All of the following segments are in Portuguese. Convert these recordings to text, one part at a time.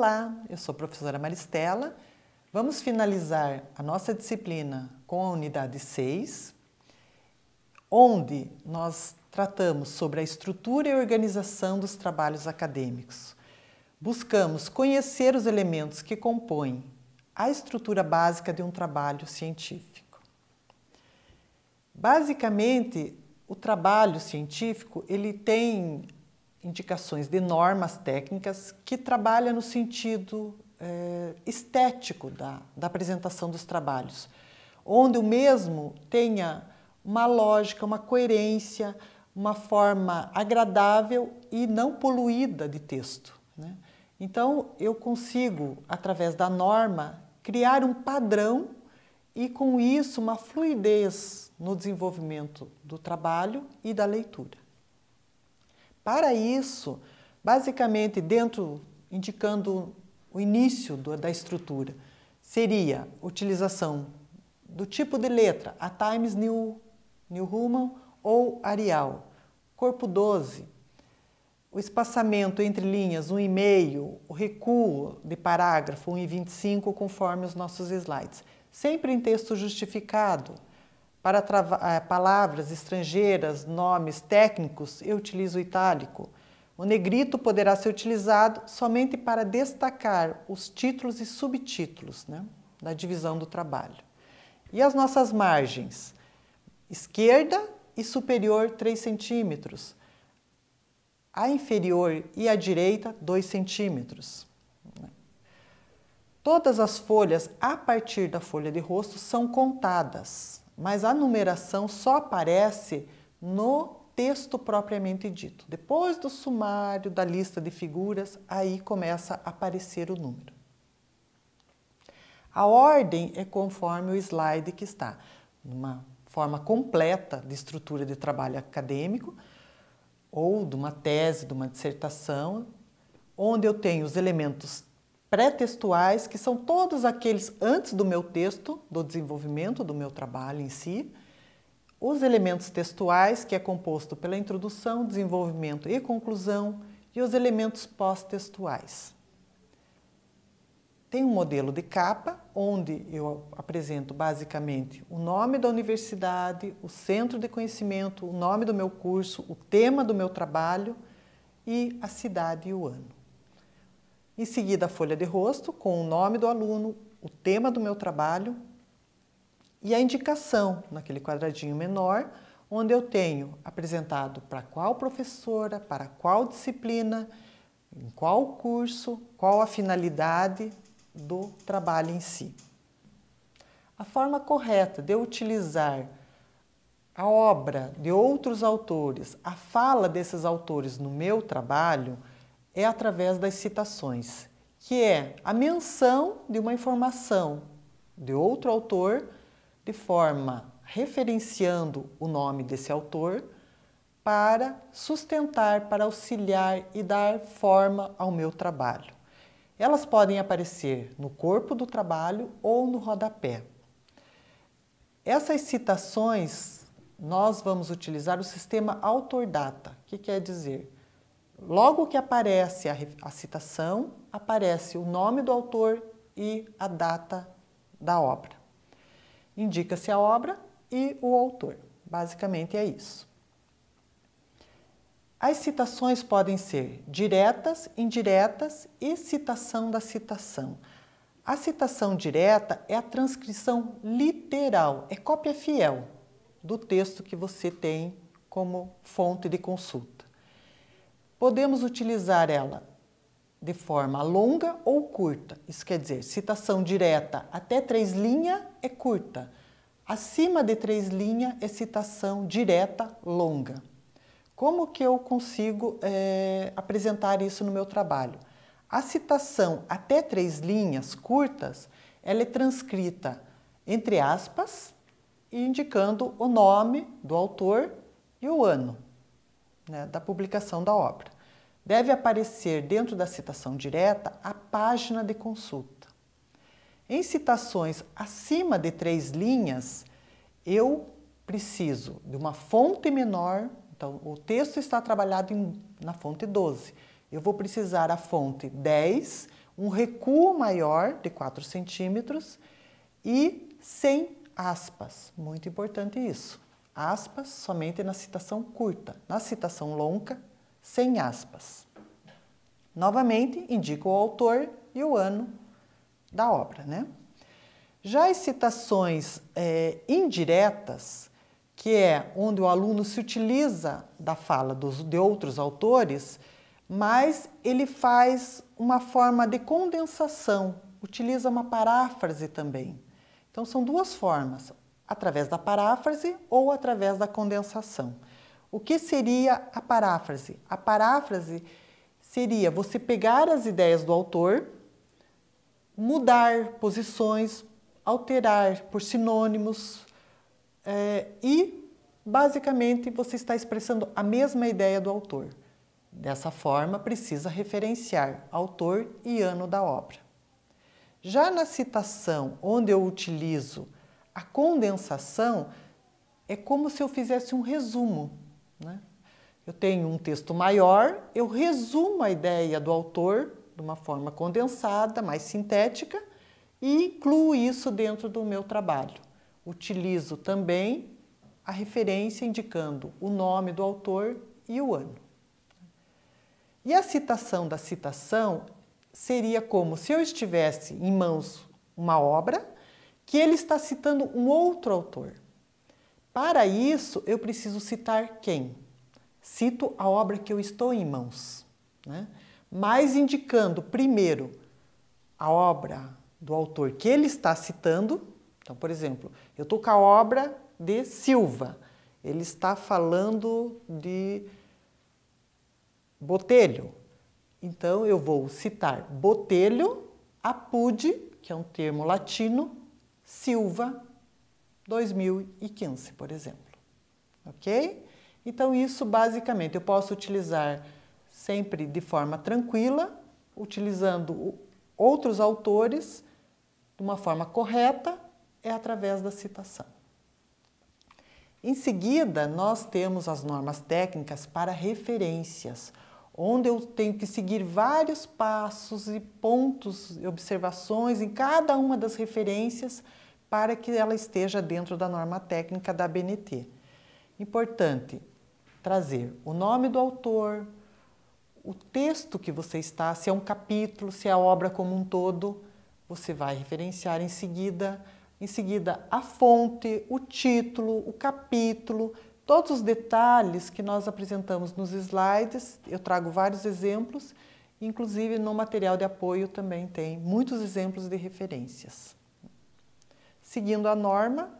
Olá, eu sou a professora Maristela. Vamos finalizar a nossa disciplina com a unidade 6, onde nós tratamos sobre a estrutura e organização dos trabalhos acadêmicos. Buscamos conhecer os elementos que compõem a estrutura básica de um trabalho científico. Basicamente, o trabalho científico ele tem indicações de normas técnicas que trabalham no sentido estético da apresentação dos trabalhos, onde o mesmo tenha uma lógica, uma coerência, uma forma agradável e não poluída de texto, né? Então, eu consigo, através da norma, criar um padrão e, com isso, uma fluidez no desenvolvimento do trabalho e da leitura. Para isso, basicamente, indicando o início da estrutura, seria a utilização do tipo de letra, a Times New Roman ou Arial, corpo 12, o espaçamento entre linhas 1,5, o recuo de parágrafo 1,25, conforme os nossos slides. Sempre em texto justificado. Para palavras estrangeiras, nomes técnicos, eu utilizo o itálico. O negrito poderá ser utilizado somente para destacar os títulos e subtítulos, né, da divisão do trabalho. E as nossas margens? Esquerda e superior 3 centímetros. A inferior e a direita 2 centímetros. Todas as folhas a partir da folha de rosto são contadas, mas a numeração só aparece no texto propriamente dito. Depois do sumário, da lista de figuras, aí começa a aparecer o número. A ordem é conforme o slide que está, numa forma completa de estrutura de trabalho acadêmico, ou de uma tese, de uma dissertação, onde eu tenho os elementos pré-textuais, que são todos aqueles antes do meu texto, do desenvolvimento do meu trabalho em si, os elementos textuais, que é composto pela introdução, desenvolvimento e conclusão, e os elementos pós-textuais. Tem um modelo de capa, onde eu apresento basicamente o nome da universidade, o centro de conhecimento, o nome do meu curso, o tema do meu trabalho e a cidade e o ano. Em seguida, a folha de rosto, com o nome do aluno, o tema do meu trabalho e a indicação, naquele quadradinho menor, onde eu tenho apresentado para qual professora, para qual disciplina, em qual curso, qual a finalidade do trabalho em si. A forma correta de eu utilizar a obra de outros autores, a fala desses autores no meu trabalho, é através das citações, que é a menção de uma informação de outro autor, de forma referenciando o nome desse autor, para sustentar, para auxiliar e dar forma ao meu trabalho. Elas podem aparecer no corpo do trabalho ou no rodapé. Essas citações, nós vamos utilizar o sistema autor-data, que quer dizer, logo que aparece a citação, aparece o nome do autor e a data da obra. Indica-se a obra e o autor. Basicamente é isso. As citações podem ser diretas, indiretas e citação da citação. A citação direta é a transcrição literal, é cópia fiel do texto que você tem como fonte de consulta. Podemos utilizar ela de forma longa ou curta. Isso quer dizer, citação direta até 3 linhas é curta. Acima de 3 linhas é citação direta longa. Como que eu consigo apresentar isso no meu trabalho? A citação até 3 linhas curtas, ela é transcrita entre aspas, indicando o nome do autor e o ano, né, da publicação da obra. Deve aparecer dentro da citação direta a página de consulta. Em citações acima de 3 linhas, eu preciso de uma fonte menor. Então, o texto está trabalhado na fonte 12. Eu vou precisar a fonte 10, um recuo maior de 4 centímetros e sem aspas. Muito importante isso. Aspas somente na citação curta. Na citação longa, sem aspas. Novamente, indico o autor e o ano da obra, né? Já as citações indiretas, que é onde o aluno se utiliza da fala de outros autores, mas ele faz uma forma de condensação, utiliza uma paráfrase também. Então, são duas formas, através da paráfrase ou através da condensação. O que seria a paráfrase? A paráfrase seria você pegar as ideias do autor, mudar posições, alterar por sinônimos e, basicamente, você está expressando a mesma ideia do autor. Dessa forma, precisa referenciar autor e ano da obra. Já na citação, onde eu utilizo a condensação, é como se eu fizesse um resumo, né? Eu tenho um texto maior, eu resumo a ideia do autor de uma forma condensada, mais sintética, e incluo isso dentro do meu trabalho. Utilizo também a referência indicando o nome do autor e o ano. E a citação da citação seria como se eu estivesse em mãos uma obra que ele está citando um outro autor. Para isso, eu preciso citar quem? Cito a obra que eu estou em mãos, né? Mas indicando primeiro a obra do autor que ele está citando. Então, por exemplo, eu estou com a obra de Silva, ele está falando de Botelho. Então, eu vou citar Botelho, apud, que é um termo latino, Silva, 2015, por exemplo. Ok? Então, isso basicamente eu posso utilizar sempre de forma tranquila, utilizando outros autores de uma forma correta, é através da citação. Em seguida, nós temos as normas técnicas para referências, onde eu tenho que seguir vários passos e pontos e observações em cada uma das referências para que ela esteja dentro da norma técnica da ABNT. Importante trazer o nome do autor, o texto que você está, se é um capítulo, se é a obra como um todo, você vai referenciar em seguida a fonte, o título, o capítulo, todos os detalhes que nós apresentamos nos slides. Eu trago vários exemplos, inclusive no material de apoio também tem muitos exemplos de referências. Seguindo a norma,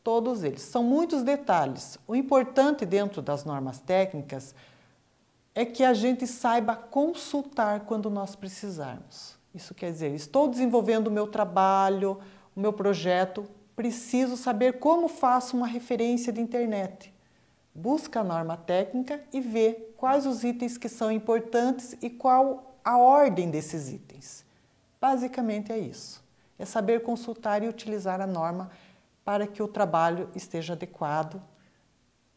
todos eles. São muitos detalhes. O importante dentro das normas técnicas é que a gente saiba consultar quando nós precisarmos. Isso quer dizer, estou desenvolvendo o meu trabalho, o meu projeto, preciso saber como faço uma referência de internet. Busca a norma técnica e vê quais os itens que são importantes e qual a ordem desses itens. Basicamente é isso. É saber consultar e utilizar a norma para que o trabalho esteja adequado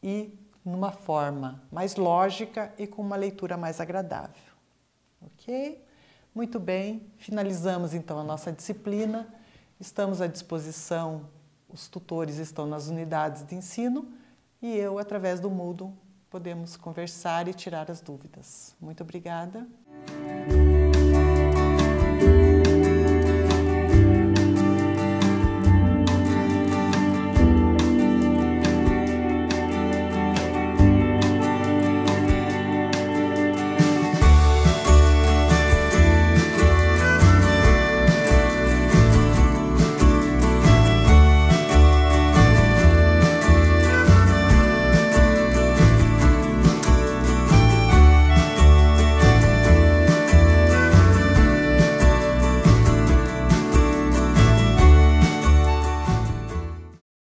e numa forma mais lógica e com uma leitura mais agradável. Ok? Muito bem, finalizamos então a nossa disciplina. Estamos à disposição, os tutores estão nas unidades de ensino e eu, através do Moodle, podemos conversar e tirar as dúvidas. Muito obrigada.